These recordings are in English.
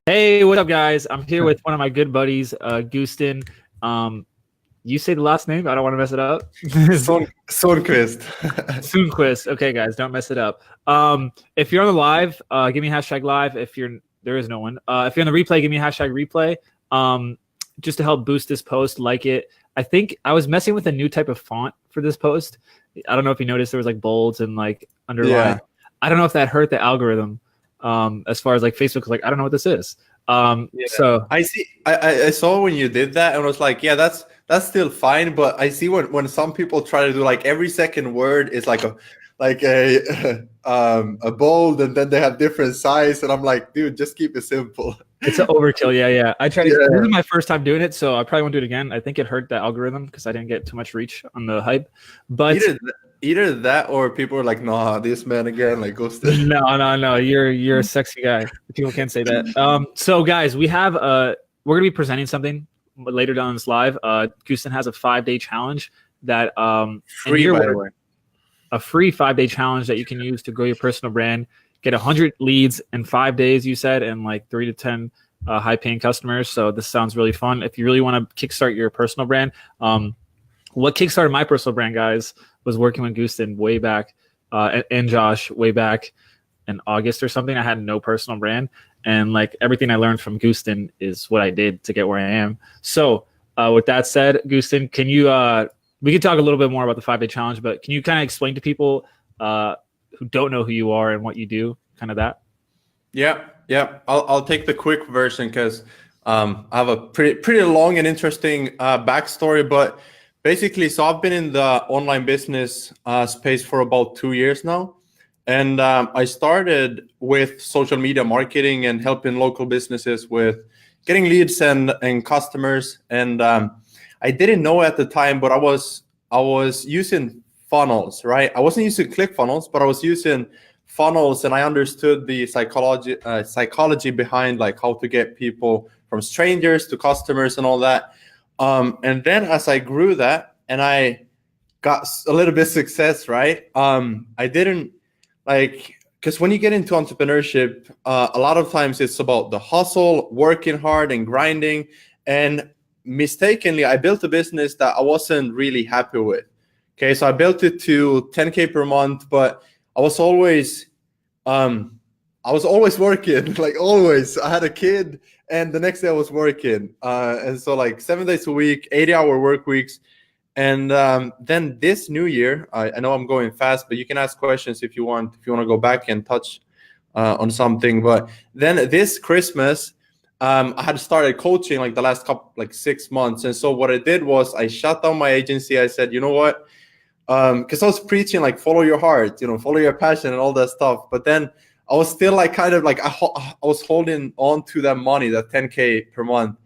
Hey, what up, guys? I'm here with one of my good buddies, Gusten. You say the last name. I don't want to mess it up. Sundqvist. Sundqvist. Okay, guys, don't mess it up. If you're on the live, give me hashtag live. If you're there is no one. If you're on the replay, give me hashtag replay. Just to help boost this post, like it. I think I was messing with a new type of font for this post. I don't know if you noticed there was like bolds and like underline. Yeah. I don't know if that hurt the algorithm. As far as like Facebook was like, I don't know what this is. So I see. I saw when you did that, and I was like, yeah, that's still fine. But I see when some people try to do like every second word is like a bold, and then they have different size, and I'm like, dude, just keep it simple. it's an overkill. Yeah. I tried. This is my first time doing it, so I probably won't do it again. I think it hurt the algorithm because I didn't get too much reach on the hype. But either that or people are like, nah, this man again, like Gustens. No. You're a sexy guy. People can't say that. So guys, we're gonna be presenting something later down in this live. Gusten has a 5-day challenge that Free, by the way. A free 5-day challenge that you can use to grow your personal brand, get 100 leads in 5 days, you said, and like 3 to 10 high-paying customers. So this sounds really fun. If you really want to kickstart your personal brand, what kickstarted my personal brand, guys, was working with Gusten way back, and Josh way back in August or something. I had no personal brand, and like everything I learned from Gusten is what I did to get where I am. So with that said, Gusten, can you we could talk a little bit more about the 5-day challenge, but can you kind of explain to people who don't know who you are and what you do, kind of that? Yeah. I'll take the quick version because I have a pretty long and interesting backstory, but basically, so I've been in the online business space for about 2 years now. And I started with social media marketing and helping local businesses with getting leads and customers. And I didn't know at the time, but I was using funnels, right? I wasn't using ClickFunnels, but I was using funnels, and I understood the psychology behind like how to get people from strangers to customers and all that. And then as I grew that and I got a little bit of success, right? I didn't because when you get into entrepreneurship, a lot of times it's about the hustle, working hard and grinding. And mistakenly, I built a business that I wasn't really happy with. Okay, so I built it to 10K per month, but I was always working, like always. I had a kid, and the next day I was working. And so like 7 days a week, 80-hour work weeks. And then this new year, I know I'm going fast, but you can ask questions if you want to go back and touch on something. But then this Christmas, I had started coaching like the last 6 months. And so what I did was I shut down my agency. I said, you know what? Because I was preaching like follow your heart, follow your passion and all that stuff. But then I was still like kind of like I was holding on to that money, that 10K per month.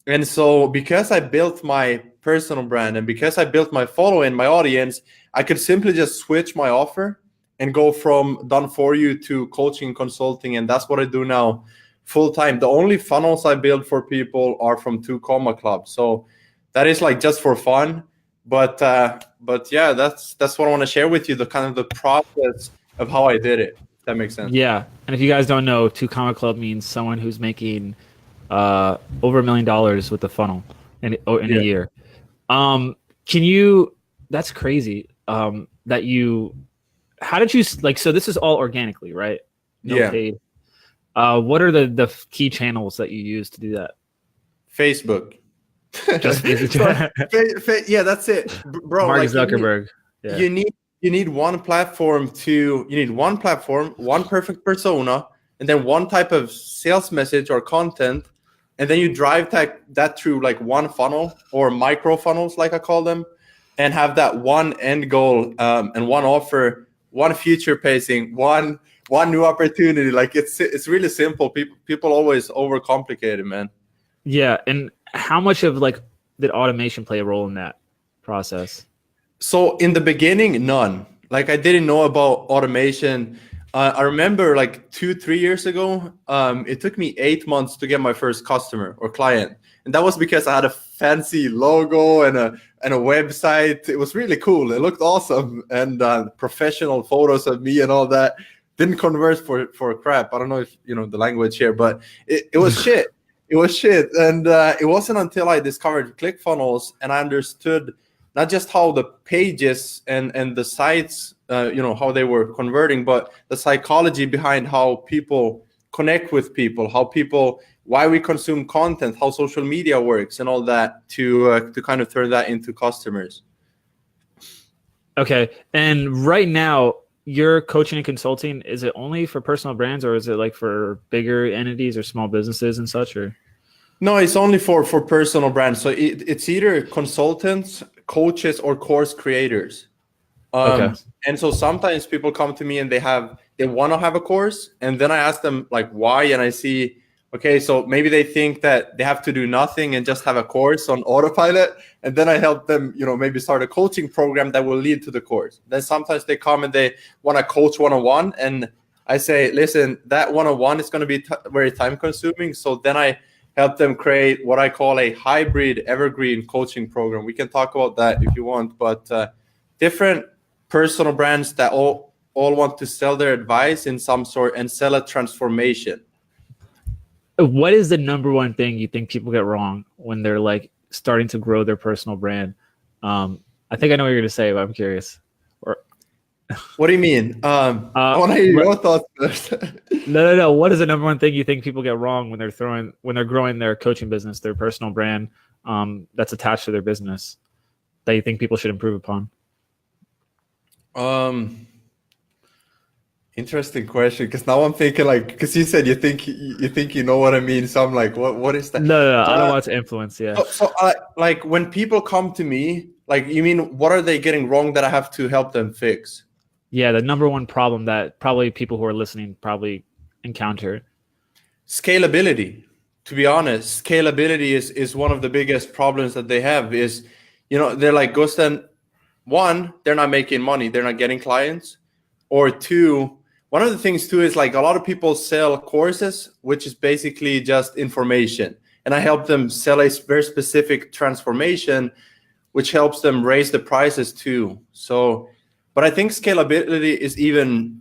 And so because I built my personal brand and because I built my following, my audience, I could simply just switch my offer and go from done for you to coaching, consulting. And that's what I do now full time. The only funnels I build for people are from 𝗟𝗏𝗚𝗔𝗟𝗟𝗬. So that is like just for fun. But yeah, that's what I want to share with you, the kind of the process of how I did it. If that makes sense. Yeah. And if you guys don't know, 𝗟𝗏𝗚𝗔𝗟𝗟𝗬 means someone who's making over $1 million with the funnel in a year. That's crazy. How did you so this is all organically, right? No paid. What are the key channels that you use to do that? Facebook. Just Facebook. Yeah, that's it, bro. Mark Zuckerberg. You need one platform, one perfect persona, and then one type of sales message or content. And then you drive that through like one funnel or micro funnels, like I call them, and have that one end goal and one offer, one future pacing, one new opportunity. Like it's really simple. People always overcomplicate it, man. Yeah, and how much of did automation play a role in that process? So in the beginning, none. Like I didn't know about automation. I remember like 2-3 years ago, it took me 8 months to get my first customer or client. And that was because I had a fancy logo and a website. It was really cool. It looked awesome. And professional photos of me and all that. didn't convert for crap. I don't know if you know the language here, but it was shit. It was shit. And it wasn't until I discovered ClickFunnels and I understood not just how the pages and the sites, how they were converting, but the psychology behind how people connect with people, why we consume content, how social media works and all that to kind of turn that into customers. Okay. And right now, your coaching and consulting, is it only for personal brands or is it like for bigger entities or small businesses and such? Or no, it's only for personal brands. So it's either consultants, coaches, or course creators. Okay. And so sometimes people come to me and they want to have a course, and then I ask them like why, and I see, okay, so maybe they think that they have to do nothing and just have a course on autopilot, and then I help them, maybe start a coaching program that will lead to the course. Then sometimes they come and they want to coach one-on-one, and I say, listen, that one-on-one is going to be very time consuming. So then I help them create what I call a hybrid evergreen coaching program. We can talk about that if you want, but different personal brands that all want to sell their advice in some sort and sell a transformation. What is the number one thing you think people get wrong when they're like starting to grow their personal brand? I think I know what you're going to say, but I'm curious. What do you mean? I want to hear your thoughts first. No. What is the number one thing you think people get wrong when they're growing their coaching business, their personal brand that's attached to their business that you think people should improve upon? Interesting question, because now I'm thinking like, because you said you think you know what I mean, so I'm like, what is that? No, I don't want to influence. Yeah. So like when people come to me, like, you mean what are they getting wrong that I have to help them fix? Yeah, the number one problem that probably people who are listening probably encounter. Scalability. To be honest, scalability is one of the biggest problems that they have. Is, they're like, Gusten, one, they're not making money, they're not getting clients, or two, one of the things too is like a lot of people sell courses, which is basically just information, and I help them sell a very specific transformation, which helps them raise the prices too. So, but I think scalability is even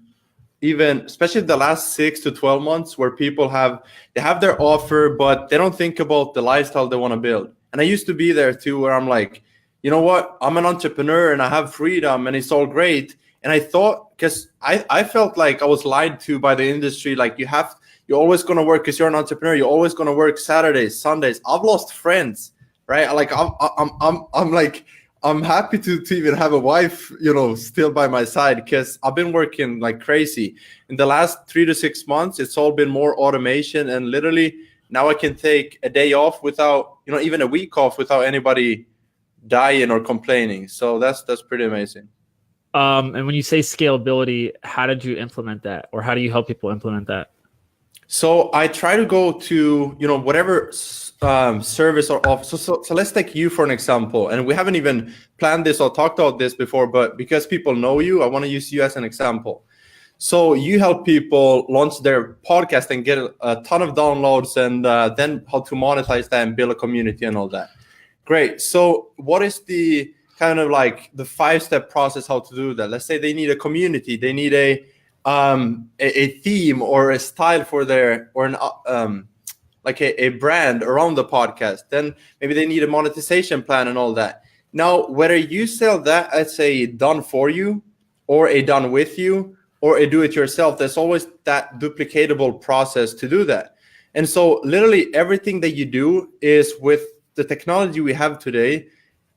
especially the last 6 to 12 months, where people have their offer, but they don't think about the lifestyle they want to build. And I used to be there too, where I'm like, you know what, I'm an entrepreneur and I have freedom and it's all great. And I thought, because I felt like I was lied to by the industry, like you're always going to work because you're an entrepreneur. You're always going to work Saturdays, Sundays. I've lost friends, right? Like I'm happy to even have a wife, still by my side, because I've been working like crazy. In the last 3 to 6 months, it's all been more automation, and literally now I can take a day off without, even a week off without anybody dying or complaining. So that's pretty amazing. And when you say scalability, how did you implement that, or how do you help people implement that? So I try to go to, whatever service or office. So let's take you for an example. And we haven't even planned this or talked about this before, but because people know you, I want to use you as an example. So you help people launch their podcast and get a ton of downloads, and then how to monetize that and build a community and all that. Great. So what is the kind of like the 5-step process how to do that? Let's say they need a community, they need a theme or a style for their, or an like a brand around the podcast. Then maybe they need a monetization plan and all that. Now, whether you sell that as a done for you, or a done with you, or a do it yourself, there's always that duplicatable process to do that. And so literally everything that you do is, with the technology we have today,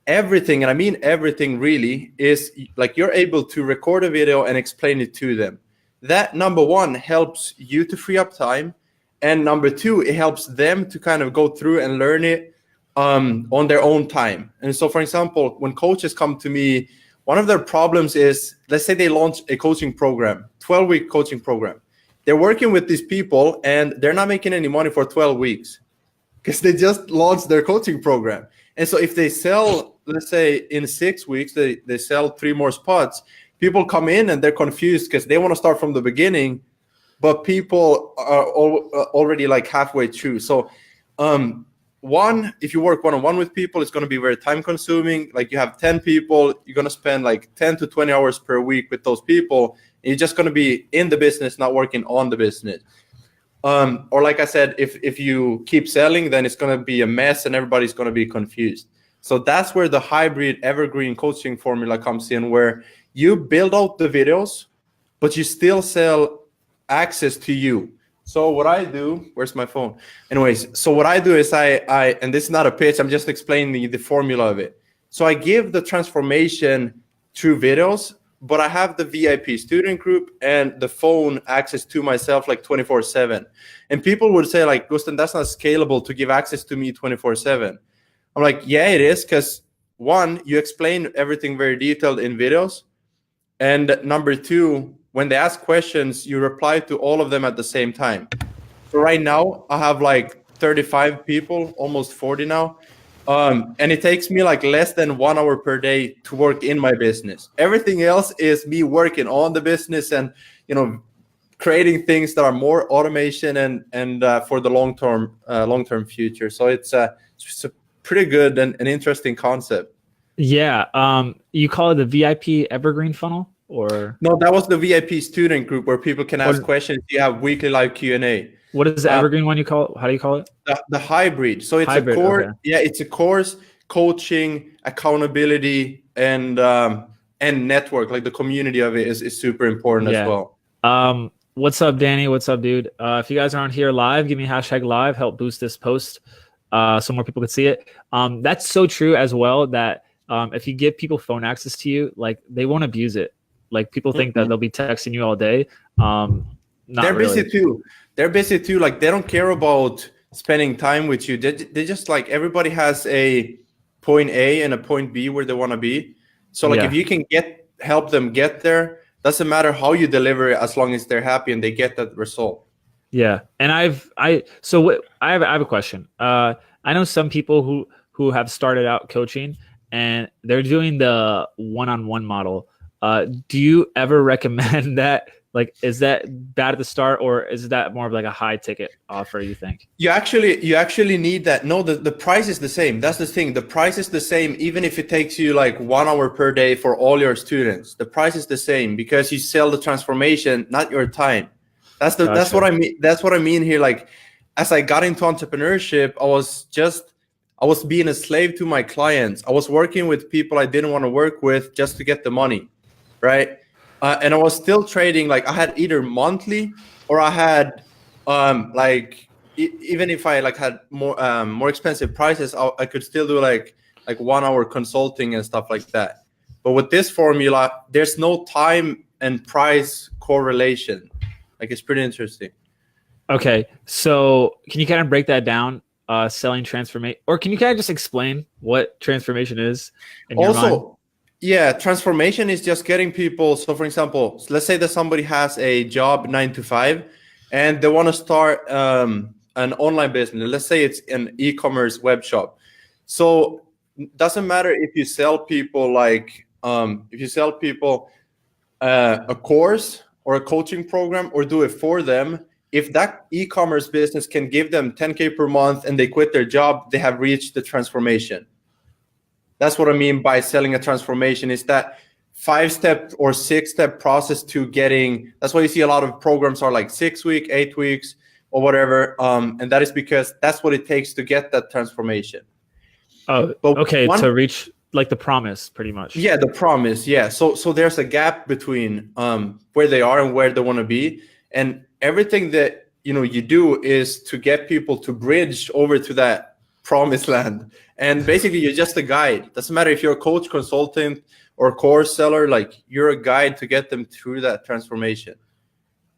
everything, and I mean everything really, is like you're able to record a video and explain it to them. That, number one, helps you to free up time. And number two, it helps them to kind of go through and learn it on their own time. And so, for example, when coaches come to me, one of their problems is, let's say they launch a coaching program, 12-week coaching program. They're working with these people and they're not making any money for 12 weeks because they just launched their coaching program. And so if they sell, let's say in 6 weeks, they sell 3 more spots, people come in and they're confused because they want to start from the beginning, but people are already like halfway through. So one, if you work one-on-one with people, it's going to be very time consuming. Like you have 10 people, you're going to spend like 10 to 20 hours per week with those people. You're just going to be in the business, not working on the business. Or like I said, if you keep selling, then it's going to be a mess and everybody's going to be confused. So that's where the hybrid evergreen coaching formula comes in, where you build out the videos, but you still sell access to you. So what I do, where's my phone? Anyways, so what I do is I and this is not a pitch, I'm just explaining the formula of it. So I give the transformation through videos, but I have the VIP student group and the phone access to myself like 24/7. And people would say like, Gusten, that's not scalable to give access to me 24/7. I'm like, yeah, it is, because one, you explain everything very detailed in videos. And number two, when they ask questions, you reply to all of them at the same time. So right now I have like 35 people, almost 40 now. And it takes me like less than 1 hour per day to work in my business. Everything else is me working on the business and, you know, creating things that are more automation and for the long-term future. So it's a pretty good and interesting concept. Yeah. You call it the VIP evergreen funnel, or? No, that was the VIP student group where people can ask questions. You have weekly live Q&A. What is the evergreen one you call it? How do you call it? The hybrid. So it's hybrid, a course. Okay. Yeah, it's a course, coaching, accountability, and network. Like the community of it is super important as well. What's up, Danny? What's up, dude? If you guys aren't here live, give me #live. Help boost this post so more people can see it. That's so true as well, that if you give people phone access to you, like they won't abuse it. Like people think that they'll be texting you all day. They're busy too. They're busy too. Like they don't care about spending time with you. They just like, everybody has a point A and a point B where they want to be. So like if you can help them get there, doesn't matter how you deliver it, as long as they're happy and they get that result. Yeah. And I have a question. I know some people who have started out coaching and they're doing the one-on-one model. Do you ever recommend that? Like, is that bad at the start, or is that more of like a high ticket offer, you think? You actually need that. No, the price is the same. That's the thing. The price is the same, even if it takes you like 1 hour per day for all your students. The price is the same because you sell the transformation, not your time. That's what I mean. That's what I mean here. Like, as I got into entrepreneurship, I was being a slave to my clients. I was working with people I didn't want to work with just to get the money, right? And I was still trading. Like I had either monthly, or I had even if I like had more expensive prices, I could still do like 1 hour consulting and stuff like that. But with this formula, there's no time and price correlation. Like it's pretty interesting. Okay, so can you kind of break that down? Selling transformation, or can you kind of just explain what transformation is in your mind? Yeah, transformation is just getting people. So for example, let's say that somebody has a job 9 to 5 and they want to start an online business. Let's say it's an e-commerce web shop. So it doesn't matter if you sell people a course or a coaching program, or do it for them. If that e-commerce business can give them 10K per month and they quit their job, they have reached the transformation. That's what I mean by selling a transformation, is that 5-step or 6-step process to getting. That's why you see a lot of programs are like 6 weeks, 8 weeks, or whatever. And that is because that's what it takes to get that transformation. Oh, okay. To reach like the promise, pretty much. Yeah, the promise. Yeah. So there's a gap between where they are and where they want to be. And everything that you do is to get people to bridge over to that promised land. And basically you're just a guide. Doesn't matter if you're a coach, consultant, or course seller, like you're a guide to get them through that transformation.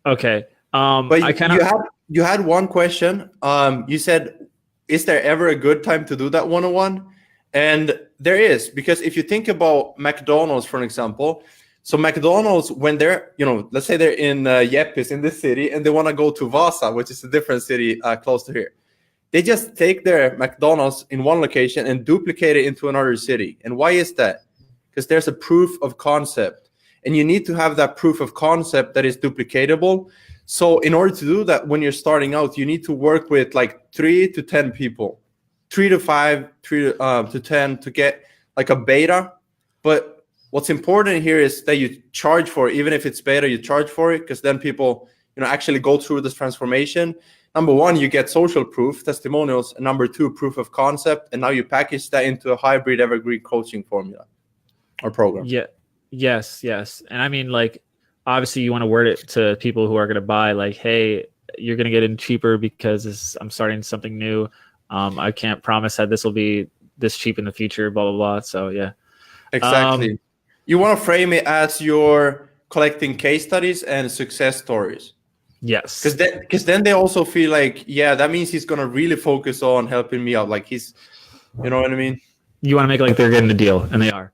Okay. But you had one question. You said, is there ever a good time to do that one-on-one? And there is, because if you think about McDonald's, for an example, so McDonald's, when they're, let's say they're in 𝗟𝗚𝗙 in this city and they want to go to Vaasa, which is a different city close to here. They just take their McDonald's in one location and duplicate it into another city. And why is that? Because there's a proof of concept. And you need to have that proof of concept that is duplicatable. So in order to do that, when you're starting out, you need to work with like 3 to 10 people. 3 to 5, 3 to 10 to get like a beta. But what's important here is that you charge for it. Even if it's beta, you charge for it, because then people, actually go through this transformation. Number one, you get social proof, testimonials, and number two, proof of concept. And now you package that into a hybrid evergreen coaching formula or program. Yeah. Yes. And I mean, like, obviously you want to word it to people who are going to buy, like, hey, you're going to get in cheaper because I'm starting something new. I can't promise that this will be this cheap in the future, blah, blah, blah. So yeah. Exactly. You want to frame it as you're collecting case studies and success stories. Yes. Because then they also feel like, yeah, that means he's going to really focus on helping me out. Like he's, you know what I mean? You want to make like they're getting a deal, and they are.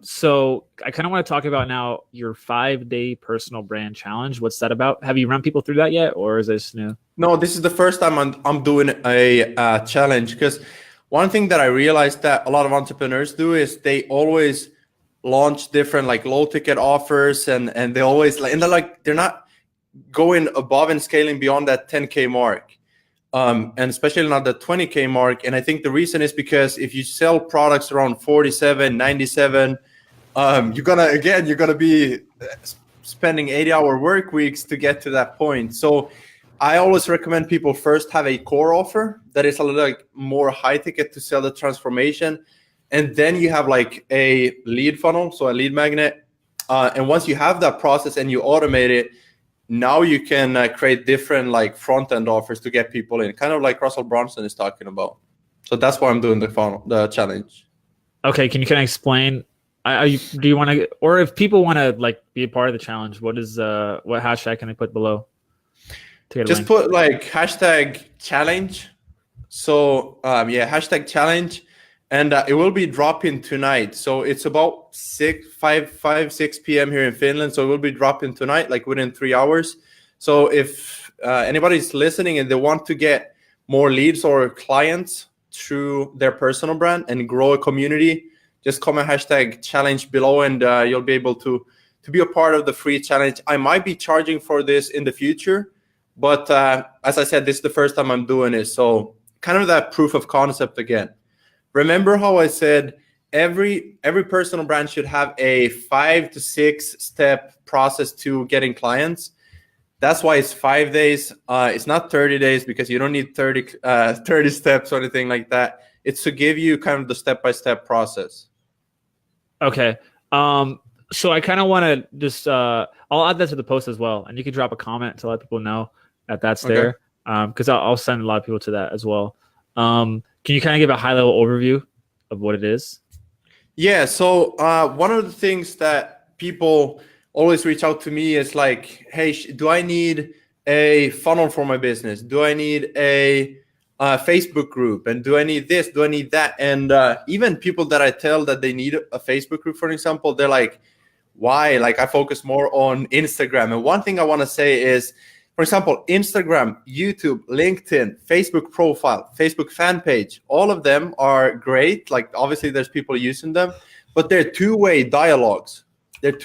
So I kind of want to talk about now your 5-day personal brand challenge. What's that about? Have you run people through that yet, or is this new? No, this is the first time I'm doing a challenge, because one thing that I realized that a lot of entrepreneurs do is they always launch different like low ticket offers, and they always like, and they're not going above and scaling beyond that 10K mark. And especially not the 20K mark. And I think the reason is because if you sell products around 47, 97, you're gonna be spending 80-hour work weeks to get to that point. So I always recommend people first have a core offer that is a little like more high ticket to sell the transformation. And then you have like a lead funnel, so a lead magnet. And once you have that process and you automate it, now you can create different like front end offers to get people in, kind of like Russell Brunson is talking about. So that's why I'm doing the challenge. Okay, can you kind of explain? Do you want to, or if people want to like be a part of the challenge, what hashtag can they put below? Just put like hashtag challenge. So hashtag challenge, and it will be dropping tonight. So it's about 6 p.m. here in Finland. So it will be dropping tonight, like within 3 hours. So if anybody's listening and they want to get more leads or clients through their personal brand and grow a community, just comment hashtag challenge below, and you'll be able to be a part of the free challenge. I might be charging for this in the future, but as I said, this is the first time I'm doing it. So kind of that proof of concept again. Remember how I said every personal brand should have a 5 to 6 step process to getting clients? That's why it's 5 days. It's not 30 days, because you don't need 30 steps or anything like that. It's to give you kind of the step-by-step process. Okay. So I kind of want to just, I'll add that to the post as well. And you can drop a comment to let people know that that's there. Because I'll send a lot of people to that as well. Can you kind of give a high-level overview of what it is? Yeah. So one of the things that people always reach out to me is like, hey, do I need a funnel for my business? Do I need a Facebook group? And do I need this? Do I need that? And even people that I tell that they need a Facebook group, for example, they're like, why? Like, I focus more on Instagram. And one thing I want to say is, for example, Instagram, YouTube, LinkedIn, Facebook profile, Facebook fan page, all of them are great. Like, obviously there's people using them, but they're two-way dialogues. And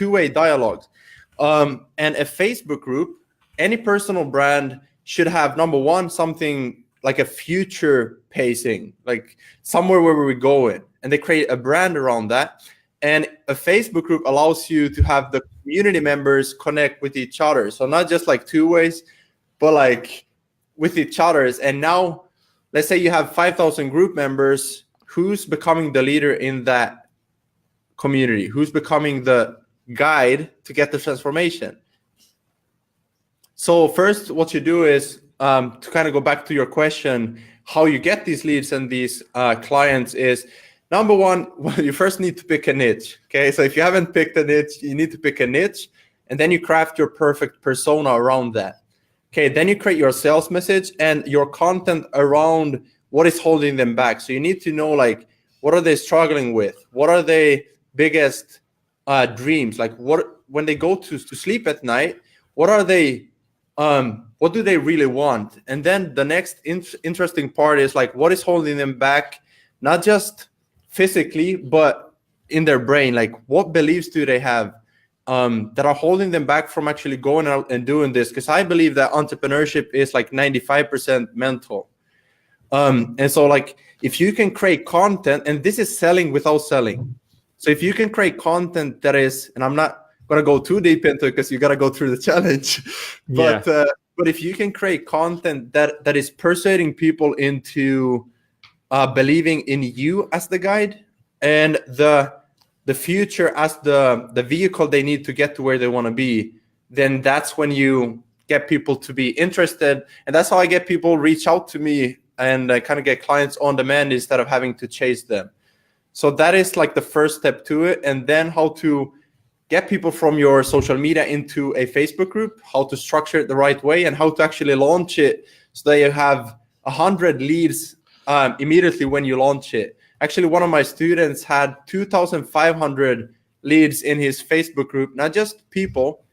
a Facebook group, any personal brand should have, number one, something like a future pacing, like somewhere where we're going, and they create a brand around that. And a Facebook group allows you to have the community members connect with each other. So not just like two ways, but like with each other. And now let's say you have 5,000 group members. Who's becoming the leader in that community? Who's becoming the guide to get the transformation? So first, what you do is to kind of go back to your question, how you get these leads and these clients is, number one, well, you first need to pick a niche. Okay, so if you haven't picked a niche, you need to pick a niche, and then you craft your perfect persona around that. Okay, then you create your sales message and your content around what is holding them back. So you need to know, like, what are they struggling with? What are their biggest dreams? Like, what, when they go to sleep at night, what are they? What do they really want? And then the next interesting part is like, what is holding them back, not just physically, but in their brain? Like, what beliefs do they have that are holding them back from actually going out and doing this? Because I believe that entrepreneurship is like 95% mental. And so like if you can create content, and this is selling without selling. So if you can create content that is, and I'm not gonna go too deep into it because you gotta go through the challenge, but if you can create content that is persuading people into believing in you as the guide and the future as the vehicle they need to get to where they want to be, then that's when you get people to be interested. And that's how I get people reach out to me and I kind of get clients on demand instead of having to chase them. So that is like the first step to it. And then how to get people from your social media into a Facebook group, how to structure it the right way, and how to actually launch it so that you have 100 leads immediately when you launch it. Actually, one of my students had 2,500 leads in his Facebook group, not just people,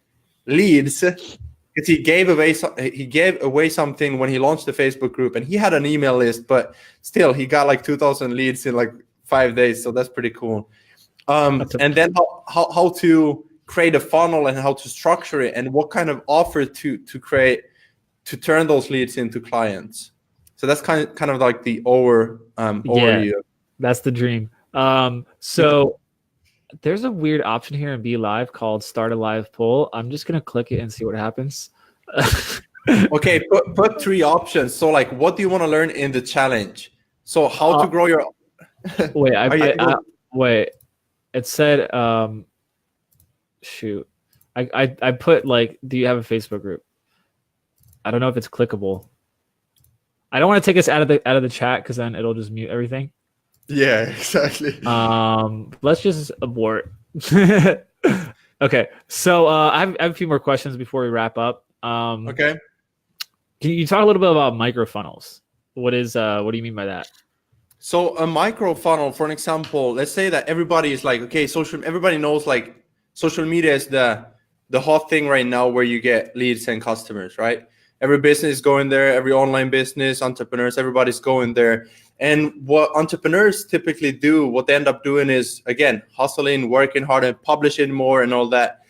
leads. Because he gave away something when he launched the Facebook group, and he had an email list, but still he got like 2,000 leads in like 5 days. So that's pretty cool. And then how to create a funnel and how to structure it and what kind of offer to create to turn those leads into clients. So that's kind of like the overview. That's the dream. So there's a weird option here in Be Live called Start a Live Poll. I'm just gonna click it and see what happens. Okay, put 3 options. So like, what do you want to learn in the challenge? So how to grow your wait, it said shoot. I put like, do you have a Facebook group? I don't know if it's clickable. I don't want to take us out of the chat because then it'll just mute everything. Yeah, exactly. Let's just abort. Okay, so I have a few more questions before we wrap up. Okay. Can you talk a little bit about micro funnels? What do you mean by that? So a micro funnel, for an example, let's say that everybody is like, okay, everybody knows like social media is the hot thing right now where you get leads and customers, right? Every business is going there, every online business, entrepreneurs, everybody's going there. And what entrepreneurs typically do, what they end up doing is, again, hustling, working hard and publishing more and all that.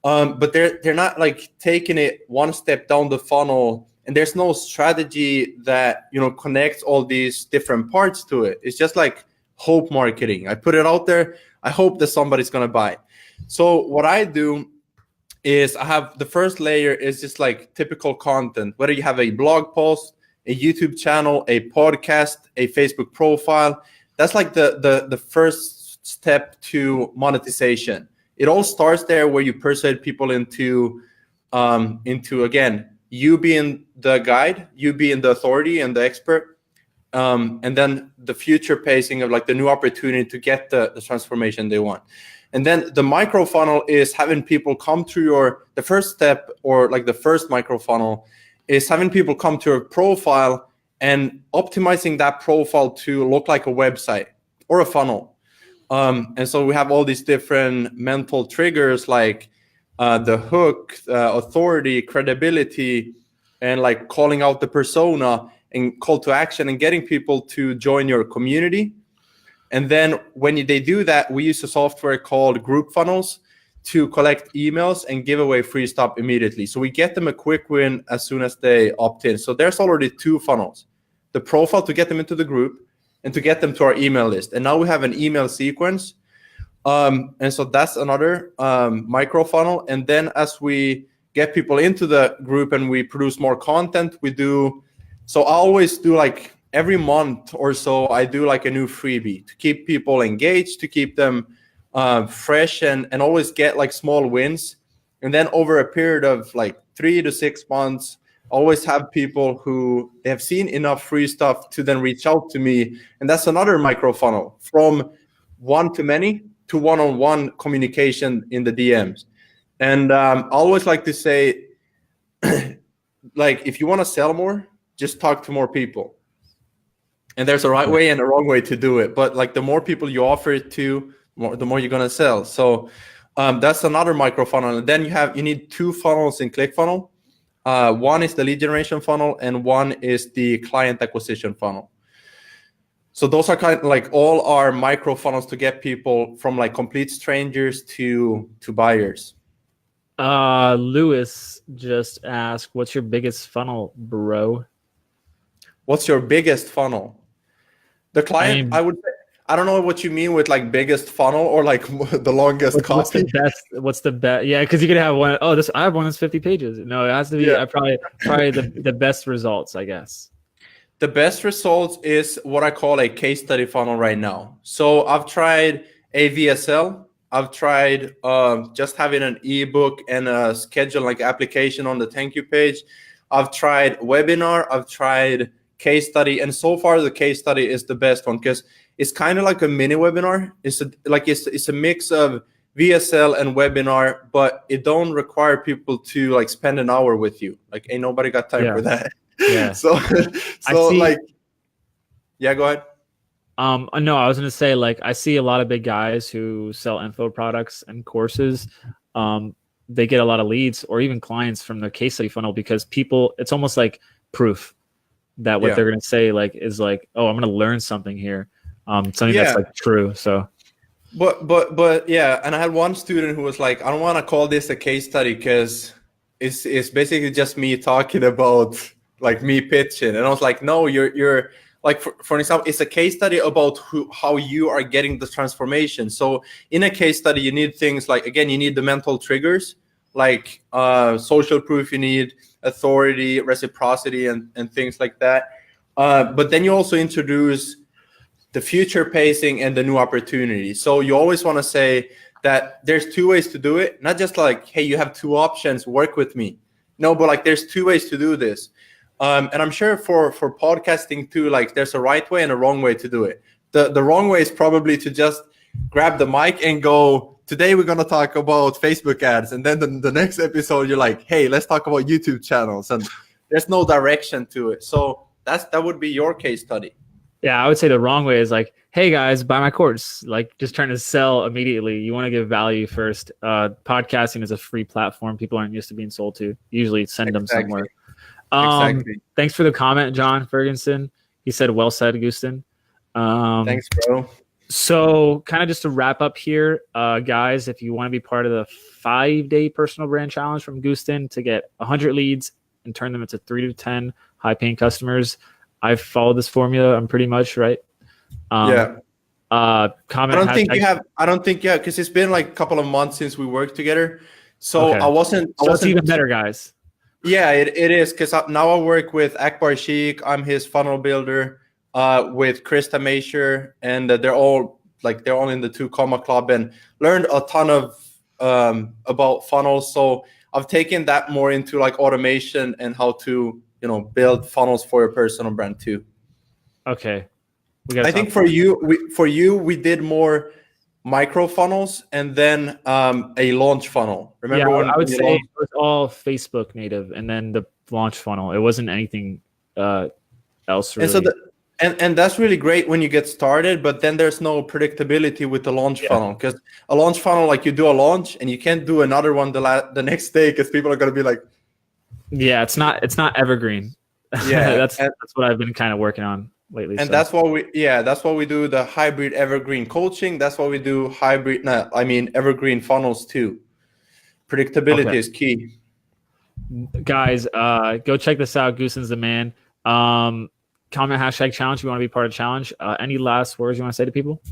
But they're not like taking it one step down the funnel, and there's no strategy that, you know, connects all these different parts to it. It's just like hope marketing. I put it out there, I hope that somebody's gonna buy. So what I do is I have the first layer is just like typical content, whether you have a blog post, a YouTube channel, a podcast, a Facebook profile. That's like the first step to monetization. It all starts there where you persuade people into again, you being the guide, you being the authority and the expert, and then the future pacing of like the new opportunity to get the transformation they want. And then the micro funnel is having people come through the first step, or like the first micro funnel is having people come to your profile and optimizing that profile to look like a website or a funnel. And so we have all these different mental triggers like the hook, authority, credibility, and like calling out the persona and call to action and getting people to join your community. And then when they do that, we use a software called Group Funnels to collect emails and give away free stuff immediately. So we get them a quick win as soon as they opt in. So there's already 2 funnels: the profile to get them into the group and to get them to our email list. And now we have an email sequence. And so that's another micro funnel. And then as we get people into the group and we produce more content, so I always do like every month or so, I do like a new freebie to keep people engaged, to keep them fresh and always get like small wins. And then over a period of like 3 to 6 months, always have people who they have seen enough free stuff to then reach out to me. And that's another micro funnel, from one to many to one-on-one communication in the DMs. And I always like to say, like, if you want to sell more, just talk to more people. And there's a right way and a wrong way to do it. But like the more people you offer it to, the more you're going to sell. So that's another micro funnel. And then you need 2 funnels in ClickFunnels. One is the lead generation funnel and one is the client acquisition funnel. So those are kind of like all our micro funnels to get people from like complete strangers to buyers. Lewis just asked, what's your biggest funnel, bro? What's your biggest funnel? The client, I would say, I don't know what you mean with like biggest funnel or like the longest copy. What's the best? Yeah, because you could have one. Oh, I have one that's 50 pages. No, it has to be probably the best results, I guess. The best results is what I call a case study funnel right now. So I've tried a VSL. I've tried just having an ebook and a schedule like application on the thank you page. I've tried webinar. I've tried case study, and so far the case study is the best one because it's kind of like a mini webinar. It's a mix of VSL and webinar, but it don't require people to like spend an hour with you. Like ain't nobody got time for that. Yeah. so like, yeah, go ahead. No, I was gonna say, like, I see a lot of big guys who sell info products and courses. They get a lot of leads or even clients from the case study funnel because it's almost like proof that what they're gonna say is like, oh, I'm gonna learn something here, something that's like true. So, but yeah, and I had one student who was like, I don't want to call this a case study because it's basically just me talking about like me pitching, and I was like, no, you're like, for example, it's a case study about how you are getting the transformation. So in a case study, you need things like, again, you need the mental triggers, like social proof, you need authority, reciprocity, and things like that. But then you also introduce the future pacing and the new opportunity. So you always want to say that there's two ways to do it, not just like, hey, you have two options, work with me. No, but like there's two ways to do this. And I'm sure for podcasting too, like there's a right way and a wrong way to do it. The wrong way is probably to just grab the mic and go, today we're going to talk about Facebook ads. And then the next episode, you're like, hey, let's talk about YouTube channels. And there's no direction to it. So that would be your case study. Yeah, I would say the wrong way is like, hey guys, buy my course. Like just trying to sell immediately. You want to give value first. Podcasting is a free platform. People aren't used to being sold to. Usually send them somewhere. Exactly. Thanks for the comment, John Ferguson. He said, well said, Gusten. Thanks, bro. So kind of just to wrap up here, guys, if you want to be part of the 5-day personal brand challenge from Gusten to get 100 leads and turn them into 3 to 10 high-paying customers, I've followed this formula. I'm pretty much right. Comment. I don't think you have, because it's been like a couple of months since we worked together. So I wasn't. It's even better, guys. Yeah, it is, because now I work with 𝗟𝗚𝗅𝗍. I'm his funnel builder with 𝗺ście 𝗲𝗍𝗆, and they're all in the 2 Club and learned a ton of about funnels. So I've taken that more into like automation and how to build funnels for your personal brand too. Okay. I think for you, we did more micro funnels and then a launch funnel. Remember when I would say it was all Facebook native and then the launch funnel. It wasn't anything else really. And that's really great when you get started, but then there's no predictability with the launch funnel, because a launch funnel, like you do a launch and you can't do another one the next day because people are going to be like, yeah, it's not evergreen. Yeah, that's what I've been kind of working on lately. And that's why we do the hybrid evergreen coaching. That's why we do evergreen funnels too. Predictability is key. Guys, go check this out. Gusten's the man. Comment #challenge. You want to be part of the challenge. Any last words you want to say to people?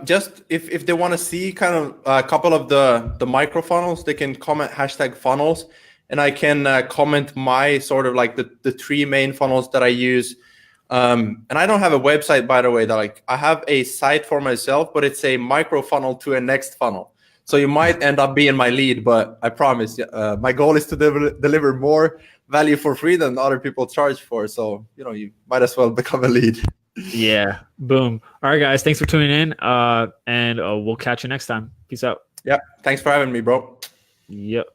Just if they want to see kind of a couple of the micro funnels, they can comment #funnels, and I can comment my sort of like the 3 main funnels that I use. And I don't have a website, by the way. That I have a site for myself, but it's a micro funnel to a next funnel. So you might end up being my lead, but I promise, my goal is to deliver more value for free than other people charge for. So you might as well become a lead. Yeah. Boom. All right, guys. Thanks for tuning in. And we'll catch you next time. Peace out. Yeah. Thanks for having me, bro. Yep.